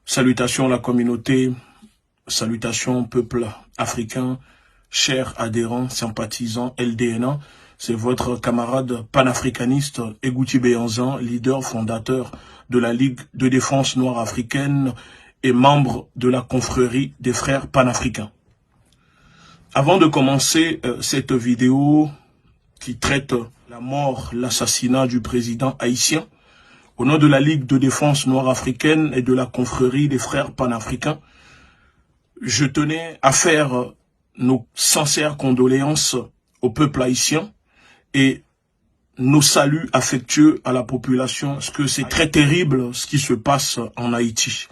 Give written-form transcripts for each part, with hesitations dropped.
Salutations la communauté, salutations peuple africain, chers adhérents, sympathisants, LDNA. C'est votre camarade panafricaniste Egouti Béanzan, leader fondateur de la Ligue de défense noire africaine et membre de la confrérie des frères panafricains. Avant de commencer cette vidéo qui traite la mort, l'assassinat du président haïtien, au nom de la Ligue de défense noire africaine et de la confrérie des frères panafricains, je tenais à faire nos sincères condoléances au peuple haïtien et nos saluts affectueux à la population, parce que c'est très terrible ce qui se passe en Haïti.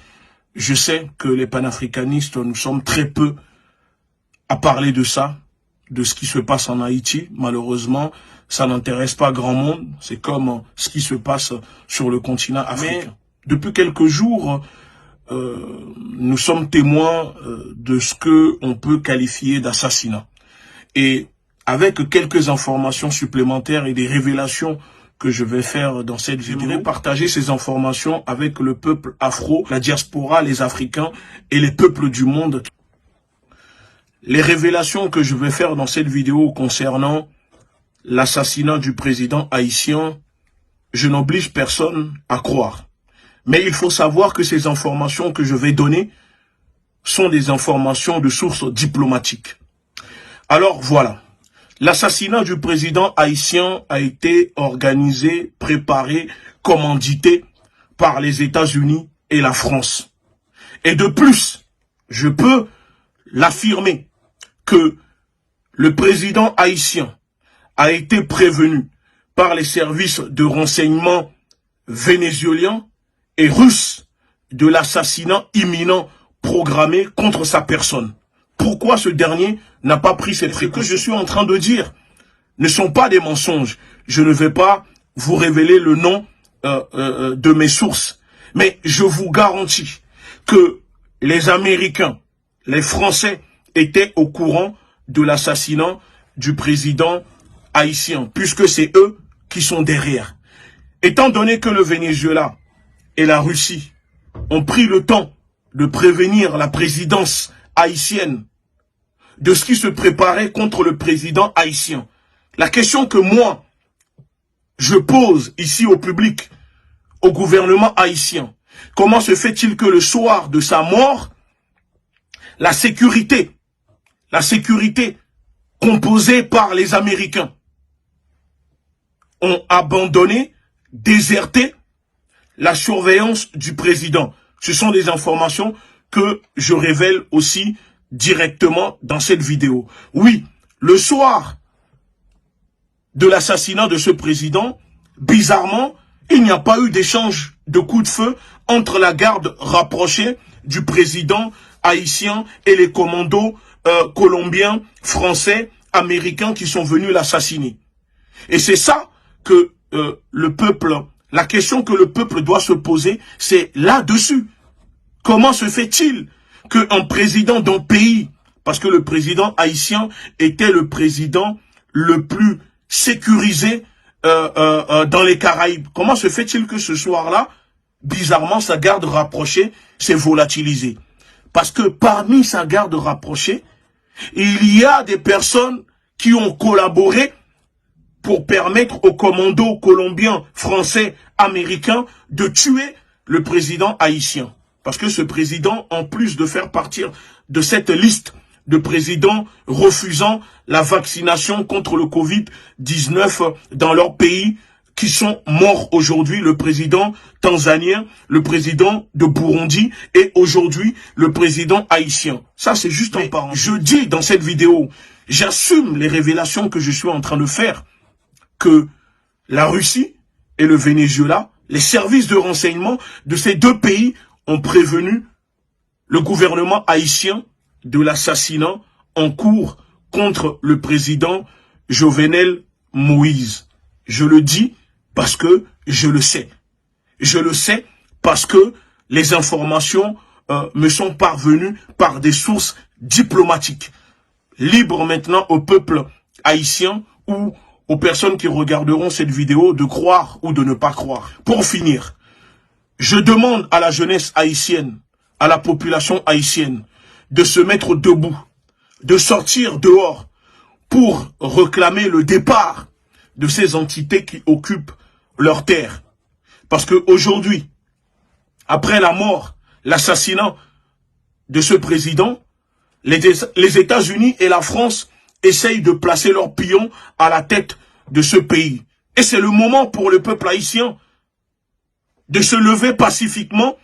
Je sais que les panafricanistes, nous sommes très peu à parler de ça, de ce qui se passe en Haïti. Malheureusement, ça n'intéresse pas grand monde. C'est comme ce qui se passe sur le continent africain. Mais depuis quelques jours, nous sommes témoins de ce que on peut qualifier d'assassinat. Et avec quelques informations supplémentaires et des révélations que je vais faire dans cette vidéo, j'aimerais partager ces informations avec le peuple afro, la diaspora, les Africains et les peuples du monde. Les révélations que je vais faire dans cette vidéo concernant l'assassinat du président haïtien, je n'oblige personne à croire. Mais il faut savoir que ces informations que je vais donner sont des informations de sources diplomatiques. Alors voilà, l'assassinat du président haïtien a été organisé, préparé, commandité par les États-Unis et la France. Et de plus, je peux l'affirmer que le président haïtien a été prévenu par les services de renseignement vénézuéliens et russes de l'assassinat imminent programmé contre sa personne. Pourquoi ce dernier n'a pas pris cette précaution? Ce que je suis en train de dire ne sont pas des mensonges. Je ne vais pas vous révéler le nom de mes sources. Mais je vous garantis que les Américains, les Français étaient au courant de l'assassinat du président haïtien, puisque c'est eux qui sont derrière. Étant donné que le Venezuela et la Russie ont pris le temps de prévenir la présidence haïtienne de ce qui se préparait contre le président haïtien, la question que moi, je pose ici au public, au gouvernement haïtien, comment se fait-il que le soir de sa mort, la sécurité composée par les Américains ont abandonné, déserté la surveillance du président? Ce sont des informations que je révèle aussi directement dans cette vidéo. Oui, le soir de l'assassinat de ce président, bizarrement, il n'y a pas eu d'échange de coups de feu entre la garde rapprochée du président haïtien et les commandos colombiens, français, américains qui sont venus l'assassiner. Et c'est ça que le peuple, la question que le peuple doit se poser, c'est là-dessus. Comment se fait-il qu'un président d'un pays, parce que le président haïtien était le président le plus sécurisé dans les Caraïbes, comment se fait-il que ce soir-là, bizarrement, sa garde rapprochée s'est volatilisée? Parce que parmi sa garde rapprochée, il y a des personnes qui ont collaboré pour permettre aux commandos colombiens, français, américains de tuer le président haïtien. Parce que ce président, en plus de faire partir de cette liste de présidents refusant la vaccination contre le Covid-19 dans leur pays, qui sont morts aujourd'hui, le président tanzanien, le président de Burundi et aujourd'hui le président haïtien. Ça, c'est juste en parenthèse. Je dis dans cette vidéo, j'assume les révélations que je suis en train de faire, que la Russie et le Venezuela, les services de renseignement de ces deux pays ont prévenu le gouvernement haïtien de l'assassinat en cours contre le président Jovenel Moïse. Je le dis parce que je le sais. Je le sais parce que les informations me sont parvenues par des sources diplomatiques. Libre maintenant au peuple haïtien ou aux personnes qui regarderont cette vidéo de croire ou de ne pas croire. Pour finir, je demande à la jeunesse haïtienne à la population haïtienne de se mettre debout, de sortir dehors pour réclamer le départ de ces entités qui occupent leurs terres. Parce qu'aujourd'hui, après la mort, l'assassinat de ce président, les États-Unis et la France essayent de placer leurs pions à la tête de ce pays. Et c'est le moment pour le peuple haïtien de se lever pacifiquement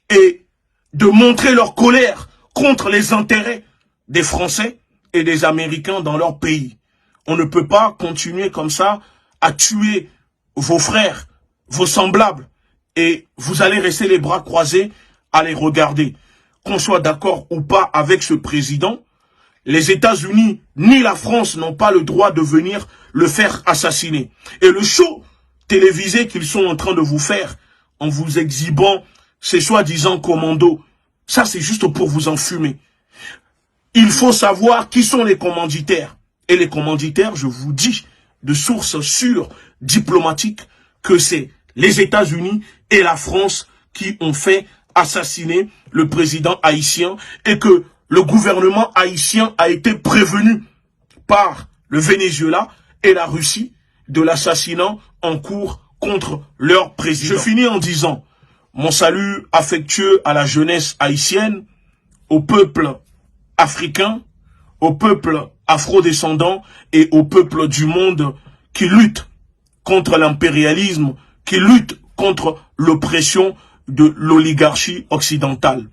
et de montrer leur colère contre les intérêts des Français et des Américains dans leur pays. On ne peut pas continuer comme ça à tuer vos frères, vos semblables, et vous allez rester les bras croisés à les regarder. Qu'on soit d'accord ou pas avec ce président, les États-Unis ni la France n'ont pas le droit de venir le faire assassiner. Et le show télévisé qu'ils sont en train de vous faire en vous exhibant ces soi-disant commandos, ça c'est juste pour vous enfumer. Il faut savoir qui sont les commanditaires. Et les commanditaires, je vous dis, de sources sûres, diplomatiques, que c'est les États-Unis et la France qui ont fait assassiner le président haïtien et que le gouvernement haïtien a été prévenu par le Venezuela et la Russie de l'assassinat en cours contre leur président. Je finis en disant mon salut affectueux à la jeunesse haïtienne, au peuple africain, au peuple afro-descendant et au peuple du monde qui lutte contre l'impérialisme, qui lutte contre l'oppression de l'oligarchie occidentale.